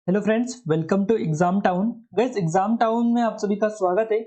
Hello friends, welcome to exam town. Guys, exam town में आप सभी का स्वागत है।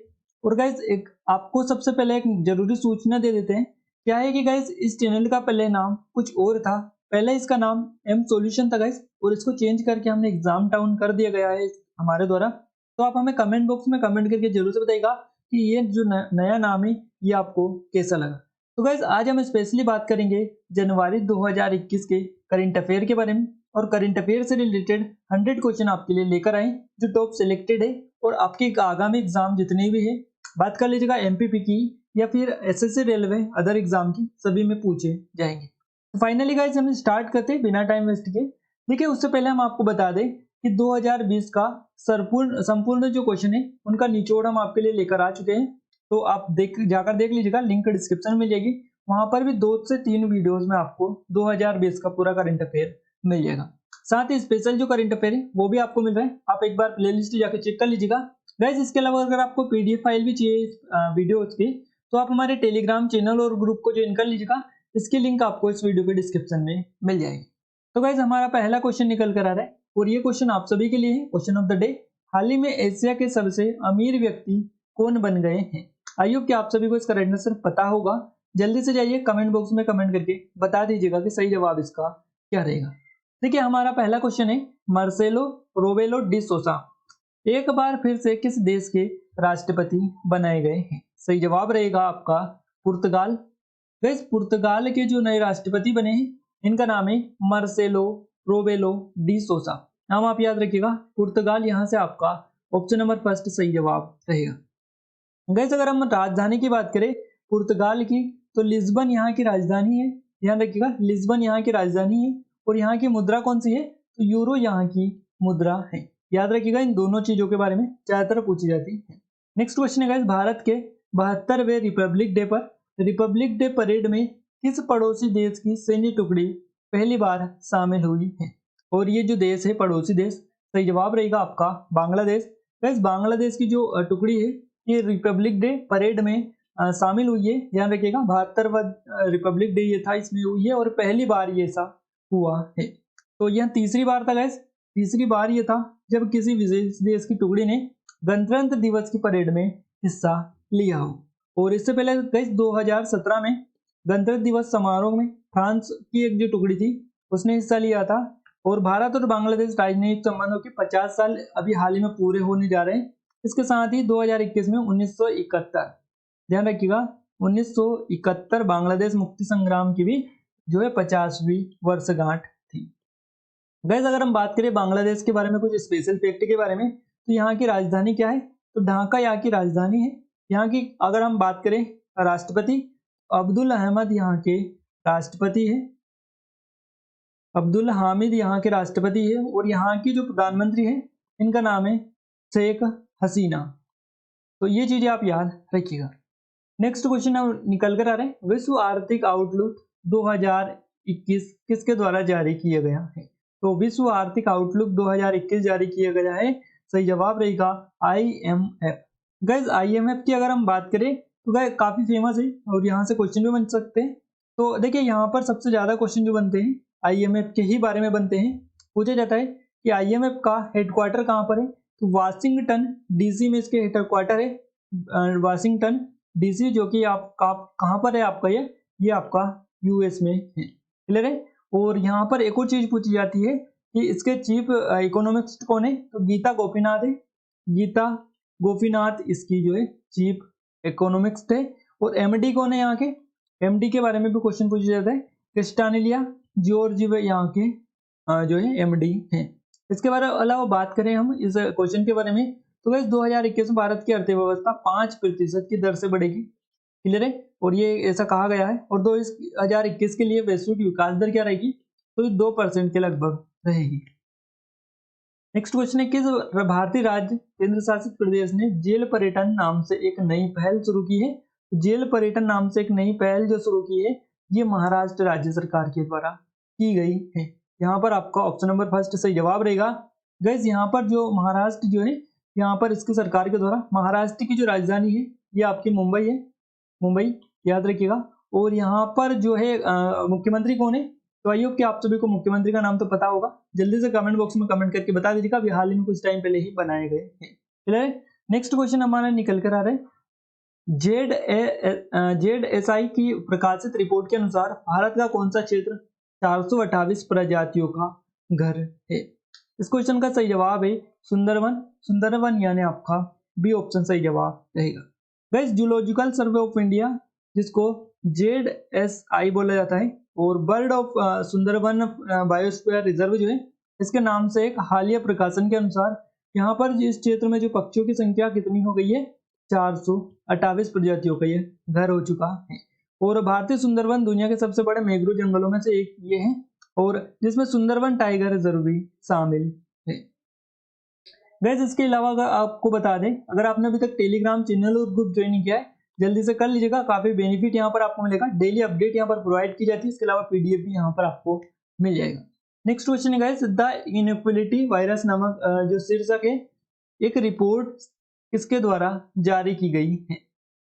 और गाइस, एक आपको सबसे पहले एक जरूरी सूचना दे देते हैं। क्या है कि गाइस, इस चैनल का पहले नाम कुछ और था। पहले इसका नाम एम सॉल्यूशन था गाइस, और इसको चेंज करके हमने एग्जाम टाउन कर दिया गया है हमारे द्वारा। तो आप हमें कमेंट बॉक्स में कमेंट करके जरूर से बताइएगा कि ये जो नया नाम है ये आपको कैसा लगा। तो गाइस, आज हम स्पेशली बात करेंगे जनवरी 2021 के करंट अफेयर के बारे में। और करंट अफेयर से रिलेटेड 100 क्वेश्चन आपके लिए लेकर आए जो टॉप सिलेक्टेड है। और आपके आगामी एग्जाम जितने भी है, बात कर लीजिएगा एमपीपी की या फिर एसएससी रेलवे अदर एग्जाम की, सभी में पूछे जाएंगे। तो फाइनली गाइस, हम स्टार्ट करते हैं बिना टाइम वेस्ट के। देखिए, उससे पहले हम आपको बता दें कि 2020 का संपूर्ण जो क्वेश्चन है उनका निचोड़ हम आपके लिए लेकर आ चुके हैं। तो आप जाकर देख लीजिएगा, लिंक डिस्क्रिप्शन में मिल जाएगी। वहां पर भी 2 से 3 वीडियोस में आपको 2020 का पूरा करंट अफेयर मिल जाएगा। साथ ही स्पेशल जो करंट अफेयर है वो भी आपको मिल रहा है, आप एक बार प्लेलिस्ट जाकर चेक कर लीजिएगा। गाइस, इसके अलावा अगर आपको पीडीएफ फाइल भी चाहिए वीडियोस की, तो आप हमारे टेलीग्राम चैनल और ग्रुप को ज्वाइन कर लीजिएगा। इसकी लिंक आपको इस वीडियो के डिस्क्रिप्शन में मिल जाएगी। तो गाइस, हमारा पहला क्वेश्चन निकल कर आ रहा है और ये क्वेश्चन आप सभी के लिए है, क्वेश्चन ऑफ द डे। हाल ही में एशिया के सबसे अमीर व्यक्ति कौन बन गए हैं? आई होप कि आप सभी को इसका राइट आंसर पता होगा। जल्दी से जाइए कमेंट बॉक्स में कमेंट करके बता दीजिएगा कि सही जवाब इसका क्या रहेगा। देखिए, हमारा पहला क्वेश्चन है मार्सेलो रोबेलो डी सोसा एक बार फिर से किस देश के राष्ट्रपति बनाए गए हैं? सही जवाब रहेगा आपका पुर्तगाल। गाइस, पुर्तगाल के जो नए राष्ट्रपति बने हैं इनका नाम है मार्सेलो रोबेलो डी सोसा। नाम आप याद रखिएगा, पुर्तगाल। यहां से आपका ऑप्शन नंबर फर्स्ट सही जवाब रहेगा। गाइस, अगर हम राजधानी की बात करें पुर्तगाल की, तो लिस्बन यहाँ की राजधानी है। ध्यान रखिएगा, लिस्बन यहाँ की राजधानी है। और यहाँ की मुद्रा कौन सी है? तो यूरो यहाँ की मुद्रा है। याद रखिएगा, इन दोनों चीजों के बारे में ज्यादातर पूछी जाती है। नेक्स्ट क्वेश्चन है गाइस, भारत के 72वें रिपब्लिक डे पर रिपब्लिक डे परेड में किस पड़ोसी देश की सैन्य टुकड़ी पहली बार शामिल हुई है? और ये जो देश है पड़ोसी देश, सही जवाब रहेगा आपका बांग्लादेश। गाइस, बांग्लादेश की जो टुकड़ी है ये रिपब्लिक डे परेड में शामिल हुई है। ध्यान रखिएगा, 72वां रिपब्लिक डे ये था, इसमें हुई है और पहली बार ये ऐसा हुआ है। तो यह तीसरी बार था गाइस, तीसरी बार ये था जब किसी विशेष देश की टुकड़ी ने गणतंत्र दिवस की परेड में हिस्सा लिया हो। और इससे पहले गाइस 2017 में गणतंत्र दिवस समारोह में फ्रांस की एक जो टुकड़ी थी उसने हिस्सा लिया था। और भारत और बांग्लादेश राजनयिक संबंधों के 50 साल अभी हाल ही में पूरे होने जा रहे हैं। इसके साथ ही 2021 में 1971, ध्यान रखिएगा, 1971 बांग्लादेश मुक्ति संग्राम की भी जो है 50वीं वर्षगांठ थी। गैस, अगर हम बात करें बांग्लादेश के बारे में कुछ स्पेशल फैक्ट के बारे में, तो यहाँ की राजधानी क्या है? तो ढाका यहाँ की राजधानी है। यहाँ की अगर हम बात करें राष्ट्रपति, अब्दुल अहमद यहाँ के राष्ट्रपति है। अब्दुल हामिद यहाँ के राष्ट्रपति है। और यहाँ की जो प्रधानमंत्री है इनका नाम है शेख हसीना। तो ये चीजें आप याद रखिएगा। नेक्स्ट क्वेश्चन निकल कर आ रहे हैं, विश्व आर्थिक आउटलुक 2021 किसके द्वारा जारी किया गया है? तो विश्व आर्थिक आउटलुक 2021 जारी किया गया है, सही जवाब रहेगा IMF। गाइस, IMF की अगर हम बात करें तो गाइस काफी फेमस है और यहाँ से क्वेश्चन भी बन सकते हैं। तो देखिए, यहाँ पर सबसे ज्यादा क्वेश्चन जो बनते हैं IMF के ही बारे में बनते हैं। पूछा जाता है कि IMF का हेडक्वार्टर कहाँ पर है? तो वाशिंगटन DC में इसके हेडक्वार्टर है, वाशिंगटन DC, जो कि आप कहाँ पर है आपका? ये आपका US में है। क्लियर है। और यहाँ पर एक और चीज पूछी जाती है कि इसके चीफ इकोनॉमिस्ट कौन है? तो गीता गोपीनाथ है। गीता गोपीनाथ इसकी जो है चीफ इकोनॉमिस्ट है। और MD कौन है यहाँ के? MD के बारे में भी क्वेश्चन पूछा जाता है, क्रिस्टानेलिया जॉर्ज यहाँ के जो है MD है। इसके बारे अलावा बात करें हम इस क्वेश्चन के बारे में, तो वैसे 2021 में भारत की अर्थव्यवस्था 5% की दर से बढ़ेगी। क्लियर है। और ये ऐसा कहा गया है। और 2021 के लिए वैश्विक विकास दर क्या रहेगी? तो 2% के लगभग रहेगी। नेक्स्ट क्वेश्चन है, किस भारतीय राज्य केंद्र शासित प्रदेश ने जेल पर्यटन नाम से एक नई पहल शुरू की है? जेल पर्यटन नाम से एक नई पहल जो शुरू की है ये महाराष्ट्र राज्य सरकार के द्वारा की गई है। यहाँ पर आपका ऑप्शन नंबर फर्स्ट सही जवाब रहेगा। गैस, यहाँ पर जो महाराष्ट्र जो है, यहाँ पर इसकी सरकार के द्वारा महाराष्ट्र की जो राजधानी है ये आपकी मुंबई है। मुंबई, याद रखिएगा। और यहाँ पर जो है मुख्यमंत्री कौन है? तो आई होप कि आप सभी को मुख्यमंत्री का नाम तो पता होगा, जल्दी से कमेंट बॉक्स में कमेंट करके बता दीजिएगा, अभी हाल ही में कुछ टाइम पहले ही बनाए गए हैं। चलिए नेक्स्ट क्वेश्चन हमारा निकल कर आ रहा है, ZSI की प्रकाशित रिपोर्ट के अनुसार भारत का कौन सा क्षेत्र 428 प्रजातियों का घर है? इस क्वेश्चन का सही जवाब है सुंदरवन। सुंदरवन यानी आपका बी ऑप्शन सही जवाब रहेगा। Guys zoological survey of India, जिसको ZSI बोला जाता है, और bird of Sundarban biosphere reserve जो है, इसके नाम से एक हालिया प्रकाशन के अनुसार यहाँ पर इस क्षेत्र में जो पक्षियों की संख्या कितनी हो गई है, 428 प्रजातियों का ये घर हो चुका है। और भारतीय सुंदरवन दुनिया के सबसे बड़े मैंग्रोव जंगलों में से एक ये है, और जिसमें सुंदरवन टाइगर रिजर्व भी शामिल है। गाइस इसके अलावा अगर आपको बता दें, अगर आपने अभी तक टेलीग्राम चैनल और ग्रुप ज्वाइन नहीं किया है, जल्दी से कर लीजिएगा, काफी बेनिफिट यहाँ पर आपको मिलेगा, डेली अपडेट यहाँ पर प्रोवाइड की जाती है, इसके अलावा पीडीएफ भी यहाँ पर आपको मिल जाएगा। नेक्स्ट क्वेश्चन है गाइस, द इनइक्वालिटी वायरस नामक जो शीर्षक है, एक रिपोर्ट किसके द्वारा जारी की गई है?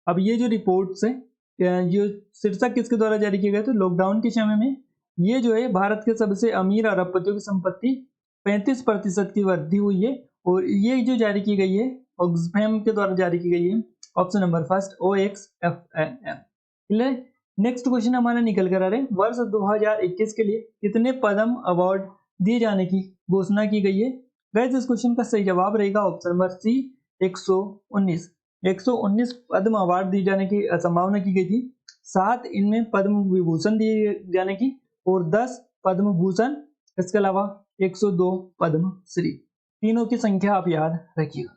अब ये जो रिपोर्ट है, जो शीर्षक किसके द्वारा जारी किया गया, तो लॉकडाउन के समय में ये जो है भारत के सबसे अमीर अरबपतियों की संपत्ति 35% की वृद्धि हुई है, और ये जो जारी की गई है ऑक्सफैम के द्वारा जारी की गई है, option number first OXFAM। Next question हमारा निकल कर आ रहे हैं, वर्ष 2021 के लिए कितने पद्म अवार्ड दिए जाने की घोषणा की गई है? गाइस इस क्वेश्चन का सही जवाब रहेगा ऑप्शन नंबर सी 119। 119 पद्म अवार्ड दिए जाने की संभावना की गई थी, 7 इनमें पद्म विभूषण दिए जाने की, और 10 पद्म भूषण, इसके अलावा 102 पद्म श्री, तीनों की संख्या आप याद रखिएगा।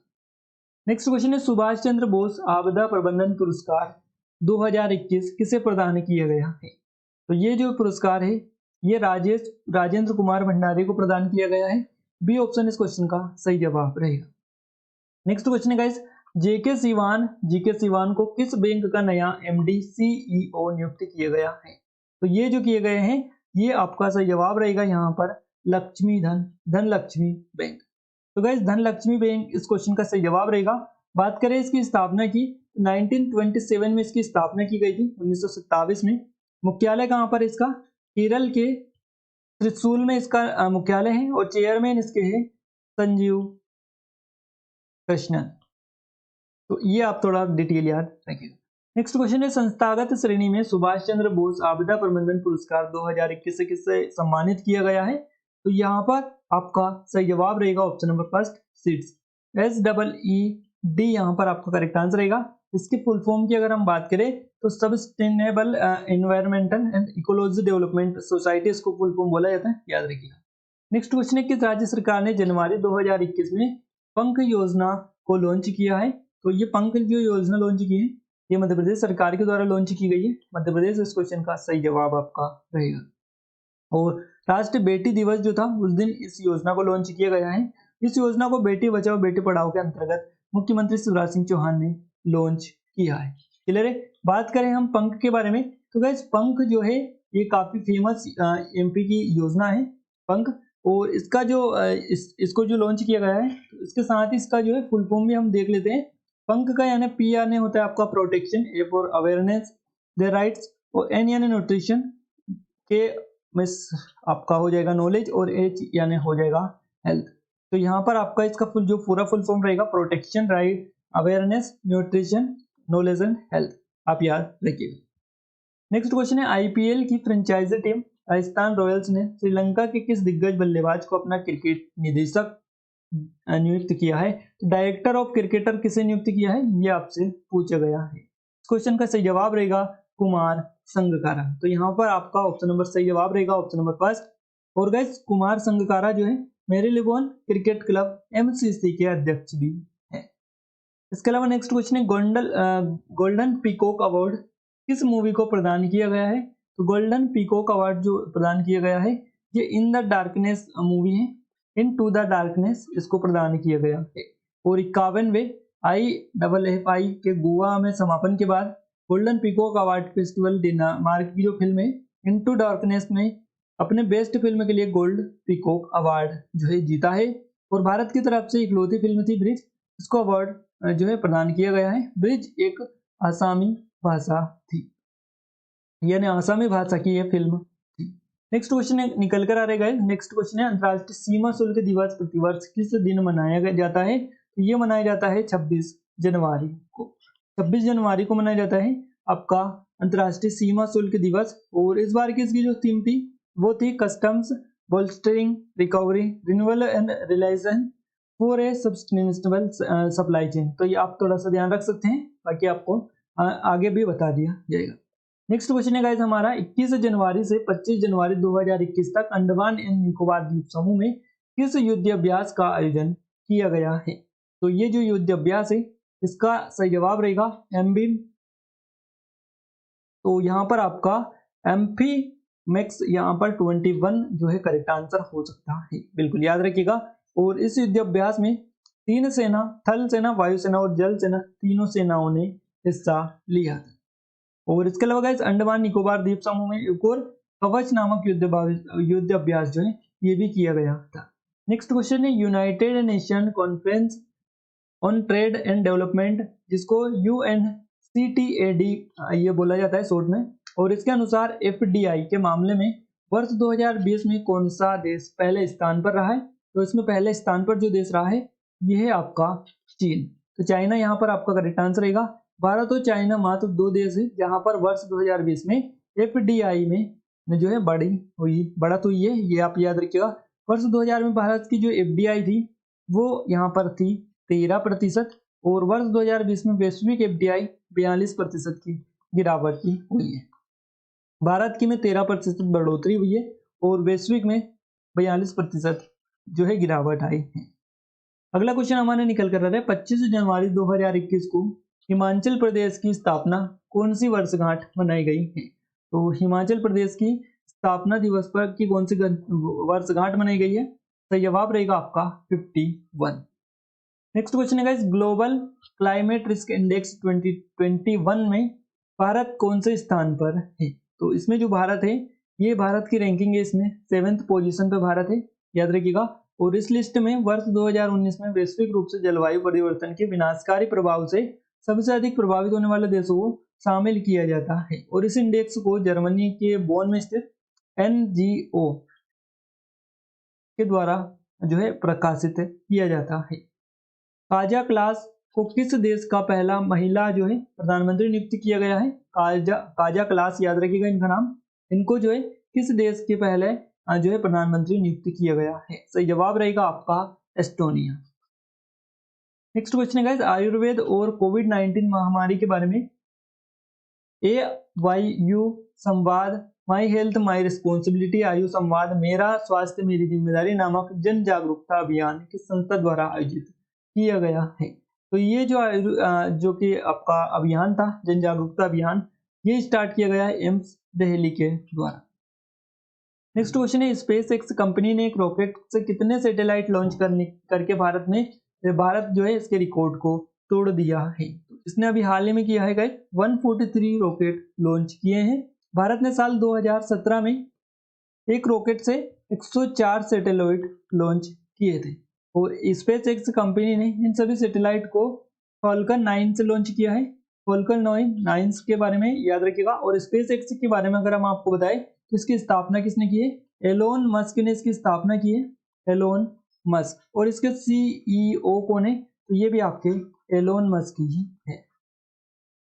नेक्स्ट क्वेश्चन है, सुभाष चंद्र बोस आपदा प्रबंधन पुरस्कार 2021 किसे प्रदान किया गया है? तो ये जो पुरस्कार है ये राजेंद्र कुमार भंडारी को प्रदान किया गया है, बी ऑप्शन इस क्वेश्चन का सही जवाब रहेगा। नेक्स्ट क्वेश्चन है गाइस, जीके सिवान को किस बैंक का नया MD CEO नियुक्त किया गया है? तो ये जो किए गए हैं ये आपका सही जवाब रहेगा यहाँ पर धनलक्ष्मी बैंक। तो गाइस धनलक्ष्मी बैंक इस क्वेश्चन का सही जवाब रहेगा। बात करें इसकी स्थापना की, 1927 में इसकी स्थापना की गई थी, 1927 में। मुख्यालय कहाँ पर इसका, केरल के त्रिशूल में इसका मुख्यालय है, और चेयरमैन इसके है संजीव कृष्णन। तो ये आप थोड़ा डिटेल याद रखिएगा। नेक्स्ट क्वेश्चन है, संस्थागत श्रेणी में सुभाष चंद्र बोस आपदा प्रबंधन पुरस्कार 2021 से किससे सम्मानित किया गया है? तो यहाँ पर आपका सही जवाब रहेगा option number first seeds, SEED यहाँ पर आपका करेक्ट आंसर रहेगा। इसकी फुल फॉर्म की अगर हम बात करें तो sustainable environmental and ecology development society इसको फुल फॉर्म बोला जाता है, याद रखिएगा। नेक्स्ट क्वेश्चन है, किस राज्य सरकार ने जनवरी 2021 में पंख योजना को लॉन्च किया है? तो ये पंख जो योजना लॉन्च की है ये मध्य प्रदेश सरकार के द्वारा लॉन्च की गई है, मध्य प्रदेश इस क्वेश्चन का सही जवाब आपका रहेगा। और राष्ट्रीय बेटी दिवस जो था उस दिन इस योजना को लॉन्च किया गया है। इस योजना को बेटी बचाओ बेटी पढ़ाओ के अंतर्गत मुख्यमंत्री शिवराज सिंह चौहान ने लॉन्च किया है। क्लियर है। बात करें हम पंख के बारे में, तो गाइस पंख जो है ये काफी फेमस MP की योजना है पंख, और इसका जो इसको जो लॉन्च किया गया है, तो इसके साथ ही इसका जो है फुल फॉर्म भी हम देख लेते हैं। पंख का यानी P यानी होता है आपका protection, A for awareness the rights, और N यानी न्यूट्रिशन, के मिस आपका हो जाएगा नॉलेज, और H यानी हो जाएगा हेल्थ। तो यहाँ पर आपका इसका पूरा फुल फॉर्म रहेगा protection, right, awareness, nutrition, knowledge and health, आप याद रखिएगा। नेक्स्ट क्वेश्चन है, IPL की फ्रेंचाइजी टीम राजस्थान रॉयल्स ने श्रीलंका के किस दिग्गज बल्लेबाज को अपना क्रिकेट निदेशक नियुक्त किया है? तो डायरेक्टर ऑफ क्रिकेटर किसे नियुक्त किया है ये आपसे पूछा गया है। इस क्वेश्चन का सही जवाब रहेगा कुमार संगकारा। तो यहाँ पर आपका ऑप्शन नंबर सही जवाब रहेगा ऑप्शन नंबर फर्स्ट। और गाइस कुमार संगकारा जो है मेरीलेबोन क्रिकेट क्लब MCC के अध्यक्ष भी है। इसके अलावा नेक्स्ट क्वेश्चन है, गोल्डन पीकॉक अवार्ड किस मूवी को प्रदान किया गया है? तो गोल्डन पीकॉक अवार्ड जो प्रदान किया गया है ये इन द डार्कनेस मूवी है, इन टू द डार्कनेस इसको प्रदान किया गया है। और 51वें IFFI के गोवा में समापन के बाद golden peacock award festival Denmark की जो फिल्म है इनटू डार्कनेस में अपने बेस्ट फिल्म के लिए गोल्ड पीकॉक अवार्ड जो है जीता है। और भारत की तरफ से इकलौती फिल्म थी ब्रिज, इसको अवार्ड जो है प्रदान किया गया है। ब्रिज एक आसामी भाषा थी, यानी आसामी भाषा की यह फिल्म थी। नेक्स्ट क्वेश्चन निकल कर आ रहेगा। नेक्स्ट क्वेश्चन है अंतर्राष्ट्रीय सीमा शुल्क दिवस प्रतिवर्ष किस दिन मनाया जाता है? तो ये मनाया जाता है 26 जनवरी को। 26 जनवरी को मनाया जाता है आपका अंतर्राष्ट्रीय सीमा शुल्क दिवस। और इस बार की इसकी जो थीम थी वो थी customs bolstering recovery renewal and realisation for a sustainable supply chain. तो ये आप थोड़ा सा ध्यान रख सकते हैं, बाकी आपको आगे भी बता दिया जाएगा। नेक्स्ट क्वेश्चन है गाइस हमारा 21 जनवरी से 25 जनवरी 2021 तक अंडमान एंड निकोबार द्वीप समूह में किस युद्ध अभ्यास का आयोजन किया गया है? तो ये जो युद्ध अभ्यास है इसका सही जवाब रहेगा एमबीम। तो यहाँ पर आपका एम्फी मैक्स यहाँ पर 21 जो है करेक्ट आंसर हो सकता है, बिल्कुल याद रखिएगा। और इस युद्ध अभ्यास में 3 सेना, थल सेना, वायुसेना और जल सेना, तीनों सेनाओं ने हिस्सा लिया था। और इसके अलावा गाइस अंडमान निकोबार द्वीप समूह में एक और कवच नामक युद्ध अभ्यास जो है ये भी किया गया था। नेक्स्ट क्वेश्चन है United nation conference on trade and development, जिसको UNCTAD ये बोला जाता है शॉर्ट में। और इसके अनुसार FDI के मामले में वर्ष 2020 में कौन सा देश पहले स्थान पर रहा है? तो इसमें पहले स्थान पर जो देश रहा है ये है आपका चीन। तो चाइना यहाँ पर आपका करेक्ट आंसर रहेगा। भारत और चाइना मात्र 2 देश है जहां पर वर्ष 2020 में FDI में जो है बढ़त हुई है, ये आप याद रखिएगा। वर्ष 2000 में भारत की जो FDI थी वो यहाँ पर थी 13% और वर्ष 2020 में वैश्विक FDI 42% की गिरावट की हुई है। भारत की में 13% बढ़ोतरी हुई है और वैश्विक में 42% जो है गिरावट आई है। अगला क्वेश्चन हमारे निकल कर रहा है 25 जनवरी 2021 को हिमाचल प्रदेश की स्थापना कौन सी वर्षगांठ मनाई गई है? तो हिमाचल प्रदेश की स्थापना दिवस पर की कौन सी वर्षगांठ मनाई गई है? तो जवाब रहेगा आपका 51। नेक्स्ट क्वेश्चन है guys global climate risk index 2021 में भारत कौन से स्थान पर है? तो इसमें जो भारत है ये भारत की रैंकिंग है, इसमें 7th पोजीशन पे भारत है, याद रखिएगा। और इस लिस्ट में वर्ष 2019 में वैश्विक रूप से जलवायु परिवर्तन के विनाशकारी प्रभाव से सबसे अधिक प्रभावित होने वाले देशों को शामिल किया जाता है। और इस इंडेक्स को जर्मनी के बोन में स्थित NGO के द्वारा जो है प्रकाशित किया जाता है। काजा क्लास को किस देश का पहला महिला जो है प्रधानमंत्री नियुक्त किया गया है? काजा क्लास याद रखिएगा इनका नाम। इनको जो है किस देश के पहले जो है प्रधानमंत्री नियुक्त किया गया है? सही जवाब रहेगा आपका एस्टोनिया। नेक्स्ट क्वेश्चन है गाइस आयुर्वेद और कोविड-19 महामारी के बारे में AYU संवाद माई हेल्थ माई रिस्पॉन्सिबिलिटी आयु संवाद मेरा स्वास्थ्य मेरी जिम्मेदारी नामक जन जागरूकता अभियान किस संस्था द्वारा आयोजित किया गया है? तो ये जो कि आपका अभियान था जन जागरूकता अभियान, ये स्टार्ट किया गया है एम्स दिल्ली के द्वारा। नेक्स्ट क्वेश्चन है स्पेस एक्स कंपनी ने एक रॉकेट से कितने सैटेलाइट लॉन्च करके भारत जो है इसके रिकॉर्ड को तोड़ दिया है? इसने अभी हाल ही में किया है गाइस 143 रॉकेट लॉन्च किए हैं। भारत ने साल 2017 में एक रॉकेट से 104 सैटेलाइट लॉन्च किए थे। और स्पेस एक्स कंपनी ने इन सभी सैटेलाइट को फॉल्कन 9 से लॉन्च किया है। फॉल्कन 9 के बारे में याद रखिएगा। और स्पेस एक्स के बारे में अगर हम आपको बताएं तो इसकी स्थापना किसने की है? एलोन मस्क ने इसकी स्थापना की है, एलोन मस्क। और इसके CEO कौन है? तो ये भी आपके एलोन मस्क ही है।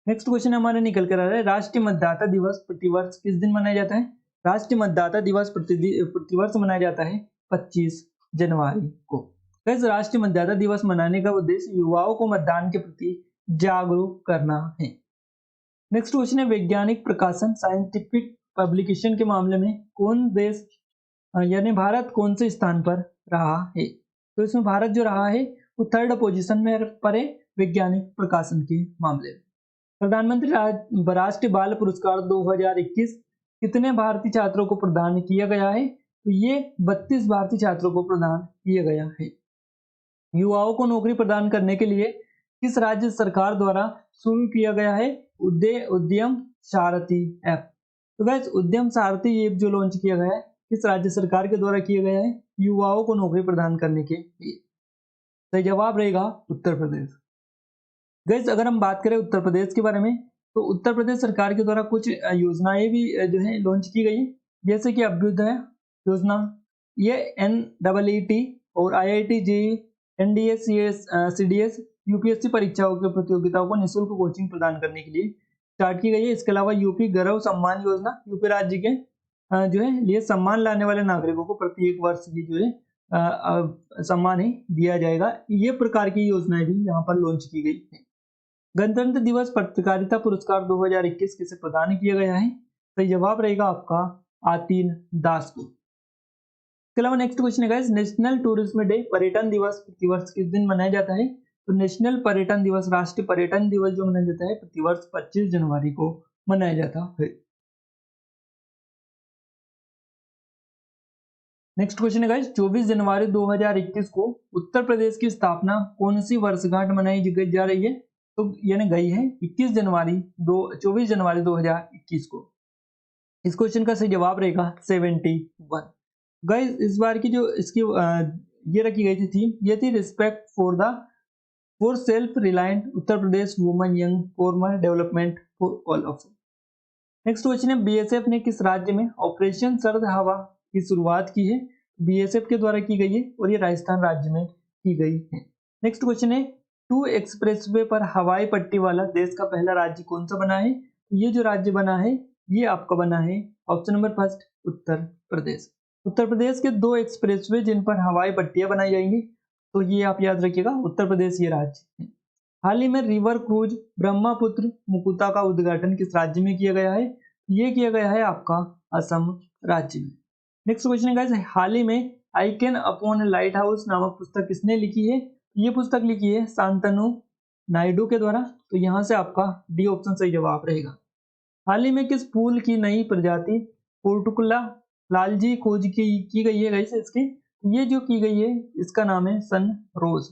नेक्स्ट क्वेश्चन हमारे निकल कर आ रहा है राष्ट्रीय मतदाता दिवस प्रतिवर्ष किस दिन मनाया जाता है? राष्ट्रीय मतदाता दिवस प्रतिवर्ष मनाया जाता है 25 जनवरी को। राष्ट्रीय मतदाता दिवस मनाने का उद्देश्य युवाओं को मतदान के प्रति जागरूक करना है। नेक्स्ट क्वेश्चन है वैज्ञानिक प्रकाशन साइंटिफिक पब्लिकेशन के मामले में कौन देश यानी भारत कौन से स्थान पर रहा है? तो इसमें भारत जो रहा है वो 3rd पोजीशन में पर है वैज्ञानिक प्रकाशन के मामले में। प्रधानमंत्री राष्ट्रीय बाल पुरस्कार 2021 कितने भारतीय छात्रों को प्रदान किया गया है? तो ये 32 भारतीय छात्रों को प्रदान किया गया है। युवाओं को नौकरी प्रदान करने के लिए किस राज्य सरकार द्वारा शुरू किया गया है उद्यम सारथी ऐप? तो गाइस उद्यम सारथी ऐप जो लॉन्च किया गया है किस राज्य सरकार के द्वारा किया गया है? युवाओं को नौकरी प्रदान करने के लिए। सही जवाब रहेगा उत्तर प्रदेश। गाइस अगर हम बात करें उत्तर प्रदेश के बारे में तो उत्तर प्रदेश सरकार के द्वारा कुछ योजनाएं भी जो है लॉन्च की गई, जैसे कि अभ्युदय योजना, ये NEET और IIT JEE NDS CDS UPSC परीक्षाओं के प्रतियोगिताओं को निःशुल्क कोचिंग प्रदान करने के लिए स्टार्ट की गई है। इसके अलावा यूपी गौरव सम्मान योजना, यूपी राज्य के जो है लिए सम्मान लाने वाले नागरिकों को प्रति एक वर्ष की जो है सम्मान ही दिया जाएगा। ये प्रकार की योजनाएं भी यहाँ पर लॉन्च की गई है। गणतंत्र दिवस पत्रकारिता पुरस्कार 2021 किसे प्रदान किया गया है? तो जवाब रहेगा आपका आतिन दास को। इसके अलावा नेक्स्ट क्वेश्चन है गाइस, नेशनल टूरिज्म डे पर्यटन दिवस प्रतिवर्ष किस दिन मनाया जाता है? तो नेशनल पर्यटन दिवस, राष्ट्रीय पर्यटन दिवस जो मनाया जाता है प्रतिवर्ष 25 जनवरी को मनाया जाता है। नेक्स्ट क्वेश्चन है गाइस, 24 जनवरी 2021 को उत्तर प्रदेश की स्थापना कौन सी वर्षगांठ मनाई जा रही है? तो यानी गई है 24 जनवरी 2021 को। इस क्वेश्चन का सही जवाब रहेगा 71। गाइस इस बार की जो इसकी ये रखी गई थी थीम, ये थी respect for self reliant Uttar Pradesh women young farmer development for all of. Next question है, बीएसएफ ने किस राज्य में ऑपरेशन सर्द हवा की शुरुआत की है? बीएसएफ के द्वारा की गई है और ये राजस्थान राज्य में की गई है। नेक्स्ट क्वेश्चन है, 2 एक्सप्रेसवे पर हवाई पट्टी वाला देश का पहला राज्य कौन सा बना है? ये जो राज्य बना है ये आपका बना है option number first Uttar Pradesh. Uttar Pradesh के 2 एक्सप्रेसवे जिन पर हवाई पट्टियां बनाई जाएंगी, तो ये आप याद रखिएगा उत्तर प्रदेश ये राज्य है। हाल ही में रिवर क्रूज ब्रह्मपुत्र मुकुता का उद्घाटन किस राज्य में किया गया है? ये किया गया है आपका असम राज्य में। नेक्स्ट क्वेश्चन है गाइस, हाल ही में I can upon light house नामक पुस्तक किसने लिखी है? ये पुस्तक लिखी है शांतनु नायडू के द्वारा। तो यहाँ से आपका डी ऑप्शन सही जवाब रहेगा। हाल ही में किस फूल की नई प्रजाति पोर्टुकुला लालजी खोज की गई है गाइस? इसकी ये जो की गई है इसका नाम है सन रोज।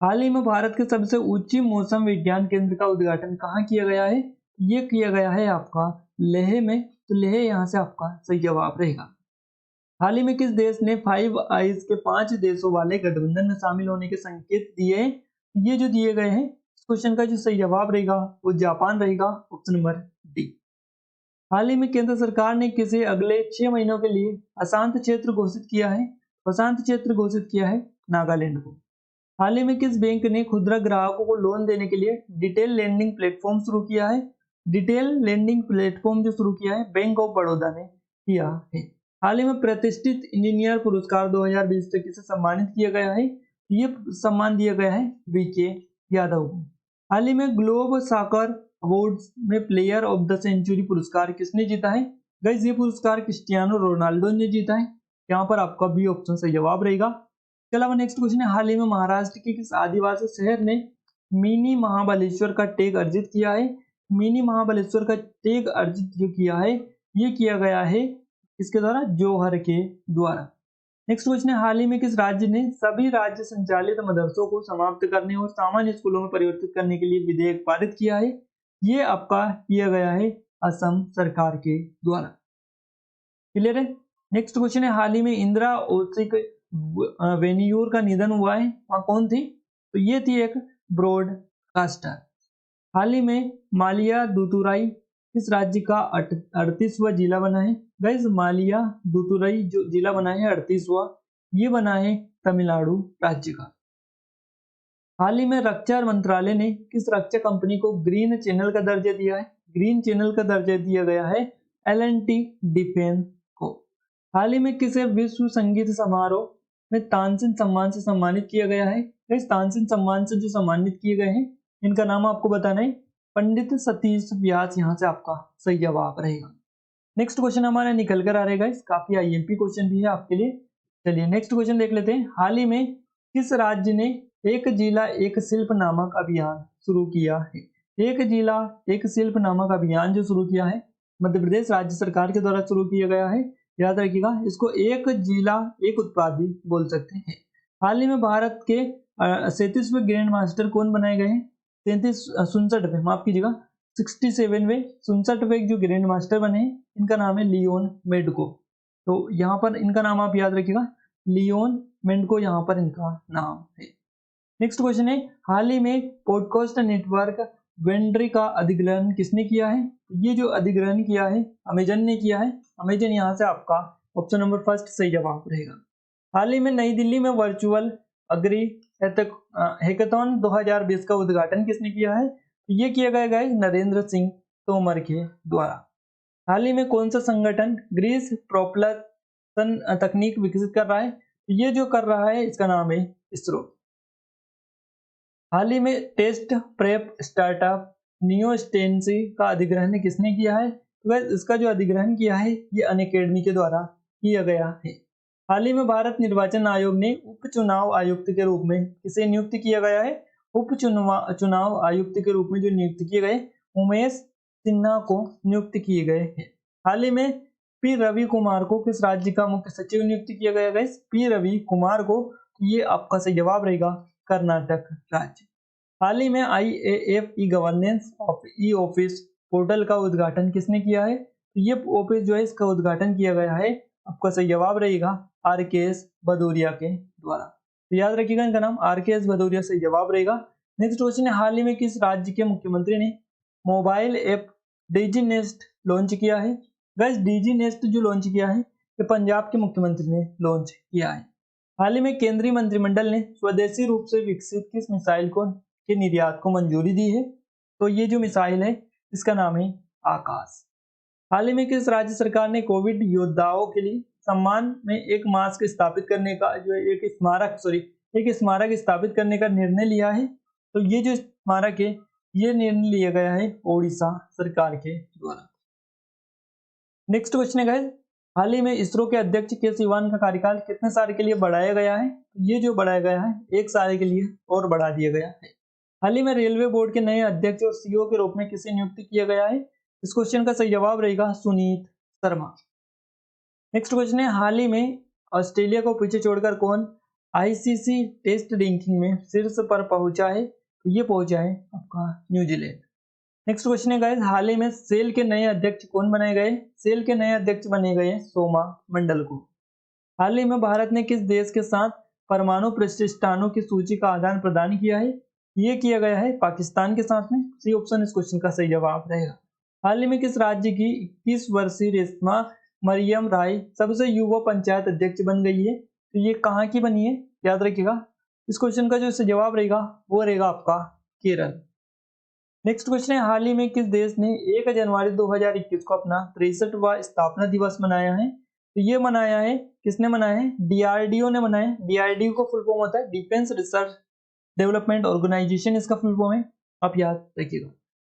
हाल ही में भारत के सबसे ऊंची मौसम विज्ञान केंद्र का उद्घाटन कहाँ किया गया है? ये किया गया है आपका लेह में। तो लेह यहाँ से आपका सही जवाब रहेगा। हाल ही में किस देश ने 5 आइज के 5 देशों वाले गठबंधन में शामिल होने के संकेत दिए? ये जो दिए गए हैं, इस क्वेश्चन का जो सही जवाब रहेगा वो जापान रहेगा, ऑप्शन नंबर डी। हाल ही में केंद्र सरकार ने किसे अगले 6 महीनों के लिए अशांत क्षेत्र घोषित किया है? अशांत क्षेत्र घोषित किया है नागालैंड को। हाल ही में किस बैंक ने खुदरा ग्राहकों को लोन देने के लिए डिटेल लेंडिंग प्लेटफॉर्म शुरू किया है? डिटेल लेंडिंग प्लेटफॉर्म जो शुरू किया है बैंक ऑफ बड़ौदा ने किया है। हाल ही में प्रतिष्ठित इंजीनियर पुरस्कार 2020 से किसे सम्मानित किया गया है? ये सम्मान दिया गया है वीके यादव को। हाल ही में ग्लोब सॉकर अवार्ड्स में प्लेयर ऑफ द सेंचुरी पुरस्कार किसने जीता है? गाइस ये पुरस्कार क्रिस्टियानो रोनाल्डो ने जीता है। यहाँ पर आपका बी ऑप्शन सही जवाब रहेगा। इसके अलावा नेक्स्ट क्वेश्चन है, हाल ही में महाराष्ट्र के किस आदिवासी शहर ने मिनी महाबलेश्वर का टैग अर्जित किया है? मिनी महाबलेश्वर का टैग अर्जित जो किया है ये किया गया है इसके द्वारा जौहर के द्वारा। नेक्स्ट क्वेश्चन है, हाल ही में किस राज्य ने सभी राज्य संचालित मदरसों को समाप्त करने और सामान्य स्कूलों में परिवर्तित करने के लिए विधेयक पारित किया है? ये आपका किया गया है असम सरकार के द्वारा। क्लियर है। नेक्स्ट क्वेश्चन है, हाल ही में इंदिरा ओसिक वेन्यूर का निधन हुआ है, वहां कौन थी? तो ये थी एक ब्रॉडकास्टर। हाल ही में मालिया दूतुराई किस राज्य का 38वां जिला बना है? गाइस मालिया दूतुराई जो जिला बना है 38वां, ये बना है तमिलनाडु राज्य का। हाल ही में रक्षा मंत्रालय ने किस रक्षा कंपनी को ग्रीन चैनल का दर्जा दिया है? ग्रीन चैनल का दर्जा दिया गया है L&T डिफेंस को। हाल ही में किसे विश्व संगीत समारोह में तानसेन सम्मान से सम्मानित किया गया है? इस तानसेन सम्मान से जो सम्मानित किए गए हैं इनका नाम आपको बताना है पंडित सतीश व्यास, यहाँ से आपका सही जवाब रहेगा। नेक्स्ट क्वेश्चन हमारा निकल कर आ रहेगा, काफी IMP क्वेश्चन भी है आपके लिए। चलिए नेक्स्ट क्वेश्चन देख लेते हैं। हाल ही में किस राज्य ने एक जिला एक शिल्प नामक अभियान शुरू किया है? एक जिला एक शिल्प नामक अभियान जो शुरू किया है मध्य प्रदेश राज्य सरकार के द्वारा शुरू किया गया है। याद रखिएगा इसको एक जिला एक उत्पाद भी बोल सकते हैं। हाल ही में भारत के 37वें ग्रैंड मास्टर कौन बनाए गए हैं? 67वें माफ कीजिएगा 67वें जो ग्रैंड मास्टर बने हैं इनका नाम है लियोन मेडको। तो यहाँ पर इनका नाम आप याद रखिएगा लियोन मेडको, यहाँ पर इनका नाम है। नेक्स्ट क्वेश्चन है, हाल ही में पॉडकास्ट नेटवर्क वेंड्री का अधिग्रहण किसने किया है? ये जो अधिग्रहण किया है अमेजन ने किया है। अमेजन यहाँ से आपका ऑप्शन नंबर फर्स्ट सही जवाब रहेगा। हाल ही में नई दिल्ली में वर्चुअल अग्री हैकाथॉन 2020 का उद्घाटन किसने किया है? ये किया गया है नरेंद्र सिंह तोमर के द्वारा। हाल ही में कौन सा संगठन ग्रीस प्रोपल्सन तकनीक विकसित कर रहा है? ये जो कर रहा है इसका नाम है इसरो। हाल ही में टेस्ट प्रेप स्टार्टअप नियोस्टेंसी का अधिग्रहण किसने किया है? तो इसका जो अधिग्रहण किया है ये अनअकैडमी के द्वारा किया गया है। हाल ही में भारत निर्वाचन आयोग ने उपचुनाव आयुक्त के रूप में किसे नियुक्त किया गया है? चुनाव आयुक्त के रूप में जो नियुक्त किए गए उमेश सिन्हा को नियुक्त किए गए हैं। हाल ही में पी रवि कुमार को किस राज्य का मुख्य सचिव नियुक्त किया गया है? पी रवि कुमार को, ये आपका सही जवाब रहेगा कर्नाटक राज्य। हाल ही में IAF e governance of e office portal का उद्घाटन किसने किया है? तो ये ऑफिस जो है इसका उद्घाटन किया गया है, आपका सही जवाब रहेगा RKS भदौरिया के द्वारा। तो याद रखिएगा इनका नाम RKS भदौरिया सही जवाब रहेगा। नेक्स्ट क्वेश्चन है, हाल ही में किस राज्य के मुख्यमंत्री ने मोबाइल ऐप डिजी नेस्ट लॉन्च किया है? गाइस डिजी नेस्ट जो लॉन्च किया है ये पंजाब के मुख्यमंत्री ने लॉन्च किया है। हाल ही में केंद्रीय मंत्रिमंडल ने स्वदेशी रूप से विकसित किस मिसाइल को के निर्यात को मंजूरी दी है? तो ये जो मिसाइल है इसका नाम है आकाश। हाल ही में किस राज्य सरकार ने कोविड योद्धाओं के लिए सम्मान में एक मास्क स्थापित करने का जो एक स्मारक स्थापित करने का निर्णय लिया है? तो ये जो स्मारक है ये निर्णय लिया गया है ओडिशा सरकार के द्वारा। नेक्स्ट क्वेश्चन है गाइस, हाल ही में इसरो के अध्यक्ष के सिवान का कार्यकाल कितने साल के लिए बढ़ाया गया है? ये जो बढ़ाया गया है 1 साल के लिए और बढ़ा दिया गया है। हाल ही में रेलवे बोर्ड के नए अध्यक्ष और CEO के रूप में किसे नियुक्त किया गया है? इस क्वेश्चन का सही जवाब रहेगा सुनीत शर्मा। नेक्स्ट क्वेश्चन है, हाल ही में ऑस्ट्रेलिया को पीछे छोड़कर कौन ICC टेस्ट रैंकिंग में शीर्ष पर पहुंचा है? तो ये पहुंचा है आपका न्यूजीलैंड। नेक्स्ट क्वेश्चन है गाइस, हाल ही में सेल के नए अध्यक्ष कौन बनाए गए? सेल के नए अध्यक्ष बने गए सोमा मंडल को। हाल ही में भारत ने किस देश के साथ परमाणु प्रतिष्ठानों की सूची का आदान प्रदान किया है? ये किया गया है पाकिस्तान के साथ में। सी ऑप्शन इस क्वेश्चन का सही जवाब रहेगा। हाल ही में किस राज्य की 21 वर्षीय रेशमा मरियम राय सबसे युवा पंचायत अध्यक्ष बन गई है? तो ये कहाँ की बनी है? याद रखिएगा इस क्वेश्चन का जो जवाब रहेगा वो रहेगा आपका केरल। नेक्स्ट क्वेश्चन है, हाल ही में किस देश ने 1 जनवरी 2021 को अपना 63वां स्थापना दिवस मनाया है? तो ये मनाया है, किसने मनाया है? DRDO ने मनाया है। DRDO का फुल फॉर्म होता है डिफेंस रिसर्च डेवलपमेंट ऑर्गेनाइजेशन, इसका फुल फॉर्म है, आप याद रखिएगा।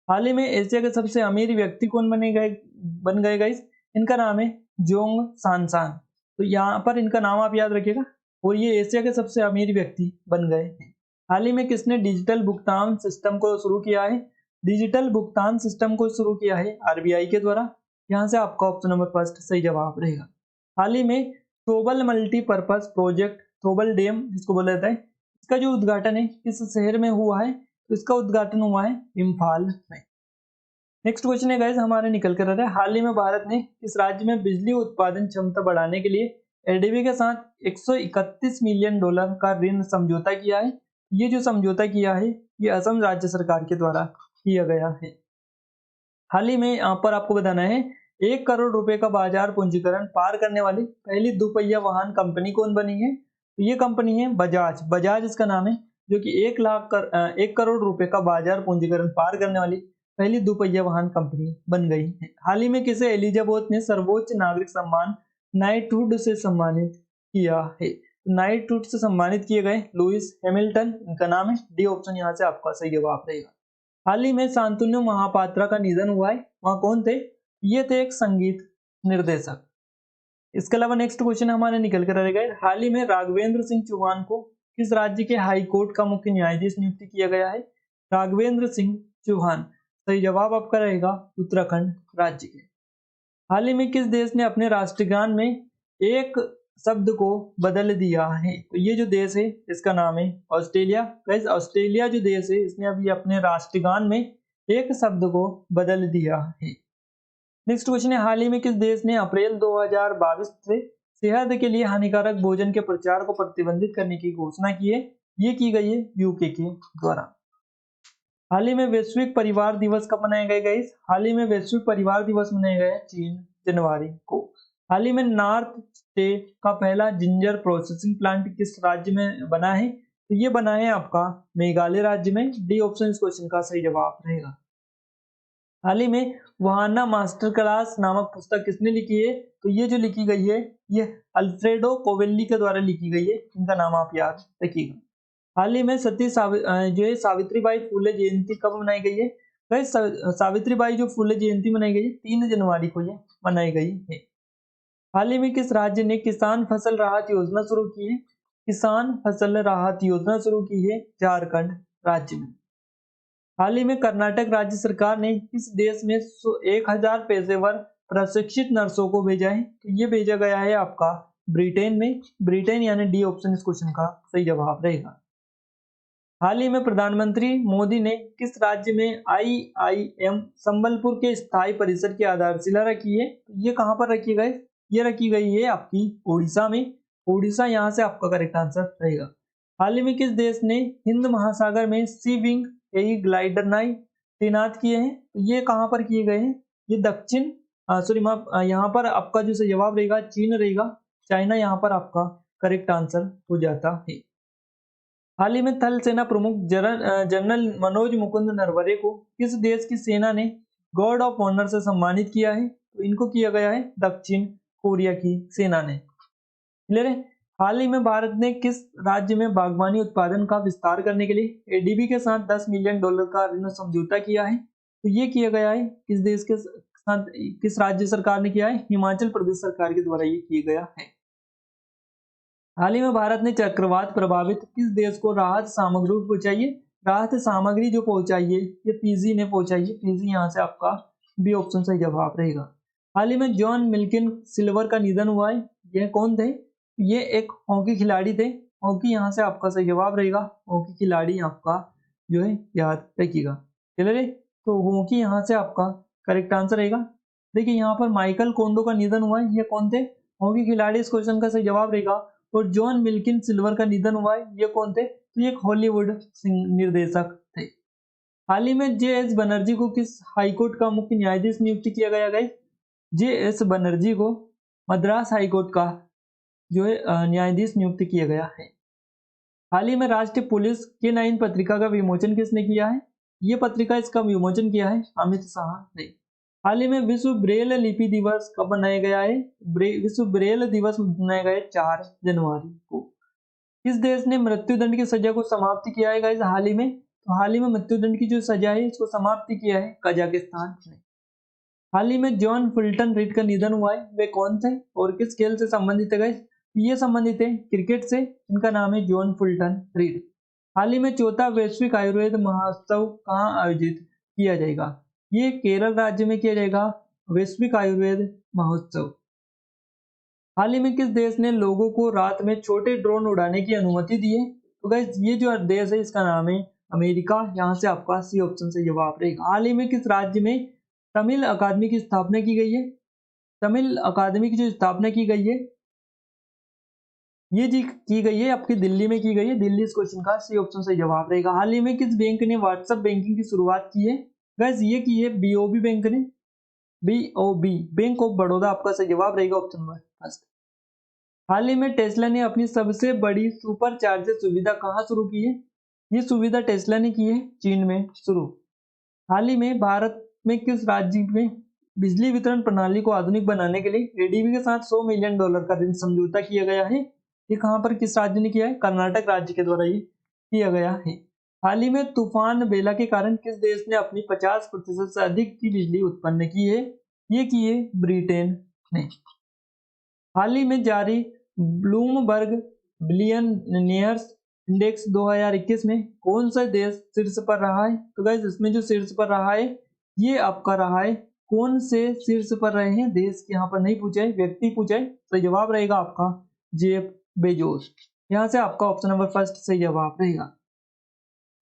हाल ही में एशिया के सबसे अमीर व्यक्ति कौन बन गए गाइस? इनका नाम है जोंग सांसान। तो यहाँ पर इनका नाम आप याद रखिएगा और ये एशिया के सबसे अमीर व्यक्ति बन गए हैं। हाल ही में किसने डिजिटल भुगतान सिस्टम को शुरू किया है? डिजिटल भुगतान सिस्टम को शुरू किया है RBI के द्वारा। यहाँ से आपका ऑप्शन नंबर फर्स्ट सही जवाब रहेगा। हाल ही में Thoubal multipurpose project Thoubal dam जिसको बोला जाता है, इसका जो उद्घाटन है किस शहर में हुआ है? तो इसका उद्घाटन हुआ है इम्फाल में। नेक्स्ट क्वेश्चन है गाइस हमारे निकल कर आ रहा है, हाल ही में भारत ने किस राज्य में बिजली उत्पादन क्षमता बढ़ाने के लिए ADB के साथ $131 मिलियन का ऋण समझौता किया है? ये जो समझौता किया है ये असम राज्य सरकार के द्वारा किया गया है। हाल ही में यहाँ पर आपको बताना है 1 करोड़ रुपए का बाजार पूंजीकरण पार करने वाली पहली दुपहिया वाहन कंपनी कौन बनी है? तो ये कंपनी है बजाज इसका नाम है, जो कि 1 करोड़ रुपए का बाजार पूंजीकरण पार करने वाली पहली दुपहिया वाहन कंपनी बन गई है। हाल ही में किसे एलिजाबेथ ने सर्वोच्च नागरिक सम्मान नाइटहुड से सम्मानित किया है? नाइटहुड से सम्मानित किए गए लुइस हैमिल्टन, इनका नाम है। डी ऑप्शन यहाँ से आपका सही जवाब रहेगा। हाल ही में शांतनु महापात्रा का निधन हुआ है, वहाँ कौन थे? ये थे एक संगीत निर्देशक। इसके अलावा नेक्स्ट क्वेश्चन हमारे निकल कर रहेगा, हाल ही में राघवेंद्र सिंह चौहान को किस राज्य के हाई कोर्ट का मुख्य न्यायाधीश नियुक्त किया गया है? राघवेंद्र सिंह चौहान, सही जवाब आपका रहेगा उत्तराखंड राज्य के। हाल ही में किस देश ने अपने राष्ट्रगान में एक शब्द को बदल दिया है? तो ये जो देश है इसका नाम है ऑस्ट्रेलिया। गाइस ऑस्ट्रेलिया जो देश है इसने अभी अपने राष्ट्रगान में एक शब्द को बदल दिया है। नेक्स्ट क्वेश्चन है, हाल ही में किस देश ने अप्रैल 2022 से सेहत के लिए हानिकारक भोजन के प्रचार को प्रतिबंधित करने की घोषणा की है? ये की गई है UK के द्वारा। हाल ही में वैश्विक परिवार दिवस कब मनाया गया गाइस? हाल ही में वैश्विक परिवार दिवस मनाया गया 3 जनवरी को। हाल ही में नॉर्थ स्टेट का पहला जिंजर प्रोसेसिंग प्लांट किस राज्य में बना है? तो ये बना है आपका मेघालय राज्य में। डी ऑप्शन इस क्वेश्चन का सही जवाब रहेगा। हाल ही में वहाना मास्टर क्लास नामक पुस्तक किसने लिखी है? तो ये जो लिखी गई है ये अल्फ्रेडो कोवेल्ली के द्वारा लिखी गई है। इनका नाम आप याद रखिएगा। हाल ही में जो है सावित्रीबाई फुले जयंती कब मनाई गई है? भाई सावित्रीबाई जो फुले जयंती मनाई गई है 3 जनवरी को ये मनाई गई है। हाल ही में किस राज्य ने किसान फसल राहत योजना शुरू की है? किसान फसल राहत योजना शुरू की है झारखंड राज्य में। हाल ही में कर्नाटक राज्य सरकार ने किस देश में 1000 पेशेवर प्रशिक्षित नर्सों को भेजा है? तो ये भेजा गया है आपका ब्रिटेन में। ब्रिटेन यानी डी ऑप्शन इस क्वेश्चन का सही जवाब रहेगा। हाल ही में प्रधानमंत्री मोदी ने किस राज्य में IIM संबलपुर के स्थायी परिसर की आधारशिला रखी है? ये कहां पर रखी गई? ये रखी गई है आपकी उड़ीसा में। उड़ीसा यहां से आपका करेक्ट आंसर रहेगा। हाल ही में किस देश ने हिंद महासागर में सी विंग ग्लाइडरनाई तैनात किए हैं? तो ये कहां पर किए गए हैं? ये दक्षिण यहाँ पर आपका जो सही जवाब रहेगा चीन रहेगा। चाइना यहाँ पर आपका करेक्ट आंसर हो जाता है। हाल ही में थल सेना प्रमुख जनरल मनोज मुकुंद नरवरे को किस देश की सेना ने गॉर्ड ऑफ ऑनर से सम्मानित किया है? तो इनको किया गया है दक्षिण कोरिया की सेना ने। क्लियर है? हाल ही में भारत ने किस राज्य में बागवानी उत्पादन का विस्तार करने के लिए ADB के साथ $10 मिलियन का ऋण समझौता किया है? तो ये किया गया है किस देश के साथ, किस राज्य सरकार ने किया है? हिमाचल प्रदेश सरकार के द्वारा ये किया गया है। हाल ही में भारत ने चक्रवात प्रभावित किस देश को राहत सामग्री पहुंचाई है? राहत सामग्री जो पहुंचाई है ये फिजी ने पहुंचाई है। फिजी यहाँ से आपका बी ऑप्शन सही जवाब रहेगा। हाल ही में जॉन मिल्किन सिल्वर का निधन हुआ है। यह कौन थे? ये एक हॉकी खिलाड़ी थे। हॉकी यहाँ से आपका सही जवाब रहेगा। हॉकी खिलाड़ी आपका जो है याद रखिएगा। चलिए तो हॉकी यहाँ से आपका करेक्ट आंसर रहेगा। देखिए यहाँ पर माइकल कोंडो का निधन हुआ है। ये कौन थे? हॉकी खिलाड़ी इस क्वेश्चन का सही जवाब रहेगा। और जॉन मिल्किन सिल्वर का निधन हुआ है। ये कौन थे? तो ये एक हॉलीवुड निर्देशक थे। हाल ही में JS बनर्जी को किस हाईकोर्ट का मुख्य न्यायाधीश नियुक्त किया गया है? JS बनर्जी को मद्रास हाईकोर्ट का जो है न्यायाधीश नियुक्त किया गया है। हाल ही में राष्ट्रीय पुलिस K9 पत्रिका का विमोचन किसने किया है? ये पत्रिका इसका विमोचन किया है अमित शाह ने। हाल ही में विश्व ब्रेल लिपि दिवस कब मनाया गया है? विश्व ब्रेल दिवस मनाया गया 4 जनवरी को। किस देश ने मृत्युदंड की सजा को समाप्त किया है गाइस हाल ही में? तो हाल ही में मृत्युदंड की जो सजा है इसको समाप्त किया है कजाकिस्तान ने। हाल ही में जॉन फुल्टन रीड का निधन हुआ है। वे कौन थे और किस खेल से संबंधित है गाइस? ये संबंधित है क्रिकेट से। इनका नाम है जॉन फुल्टन रीड। हाल ही में 4था वैश्विक आयुर्वेद महोत्सव कहाँ आयोजित किया जाएगा? ये केरल राज्य में किया जाएगा वैश्विक आयुर्वेद महोत्सव। हाल ही में किस देश ने लोगों को रात में छोटे ड्रोन उड़ाने की अनुमति दी है? तो गाइस ये जो देश है इसका नाम है अमेरिका। यहाँ से आपका सी ऑप्शन से जवाब रहेगा। हाल ही में किस राज्य में तमिल अकादमी की स्थापना की गई है? तमिल अकादमी की जो स्थापना की गई है ये जी की गई है आपकी दिल्ली में की गई है। दिल्ली इस क्वेश्चन का सी ऑप्शन से जवाब रहेगा। हाल ही में किस बैंक ने व्हाट्सएप बैंकिंग की शुरुआत की है? गाइस ये की है BOB बैंक ने। BOB बैंक ऑफ बड़ौदा आपका सही जवाब रहेगा ऑप्शन नंबर फर्स्ट। हाल ही में टेस्ला ने अपनी सबसे बड़ी सुपर चार्जर सुविधा कहाँ शुरू की है? ये सुविधा टेस्ला ने की है चीन में शुरू। हाल ही में भारत में किस राज्य में बिजली वितरण प्रणाली को आधुनिक बनाने के लिए ADB के साथ $100 मिलियन का ऋण समझौता किया गया है? ये कहां पर किस राज्य ने किया है? कर्नाटक राज्य के द्वारा ये किया गया है। हाल ही में तूफान बेला के कारण किस देश ने अपनी 50% से अधिक की बिजली उत्पन्न की है? ये की है ब्रिटेन ने। हाल ही में जारी ब्लूमबर्ग बिलियनियर्स इंडेक्स 2021 में कौन सा देश शीर्ष पर रहा है? तो गाइस इसमें जो शीर्ष पर रहा है ये आपका रहा है। कौन से शीर्ष पर रहे हैं देश यहाँ पर नहीं पूछा है, व्यक्ति पूछा है। तो जवाब रहेगा आपका जेफ बेजोस। यहाँ से आपका ऑप्शन नंबर फर्स्ट सही जवाब रहेगा।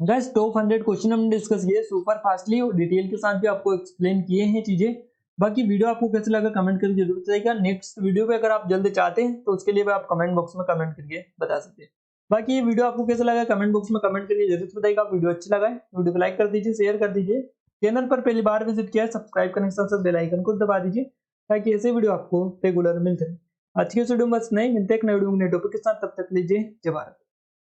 गाइस टॉप 100 क्वेश्चन हमने डिस्कस किए सुपर फास्टली और डिटेल के साथ भी आपको एक्सप्लेन किए हैं चीजें। बाकी वीडियो आपको कैसे लगा कमेंट करके जरूर बताइएगा। नेक्स्ट वीडियो पे अगर आप जल्दी चाहते हैं तो उसके लिए भी आप कमेंट बॉक्स में कमेंट करके बता सकते हैं। बाकी ये वीडियो आपको कैसा लगा कमेंट बॉक्स में कमेंट करके जरूर बताइएगा। वीडियो अच्छा लगा है वीडियो को लाइक कर दीजिए, शेयर कर दीजिए। चैनल पर पहली बार विजिट किया है सब्सक्राइब करने के साथ साथ बेल आइकन को दबा दीजिए ताकि ऐसे वीडियो आपको रेगुलर मिलते रहे। आज की इस वीडियो में बस नहीं, मिलते हैं एक नए वीडियो में नए टॉपिक के साथ, तब तक लीजिए जय भारत।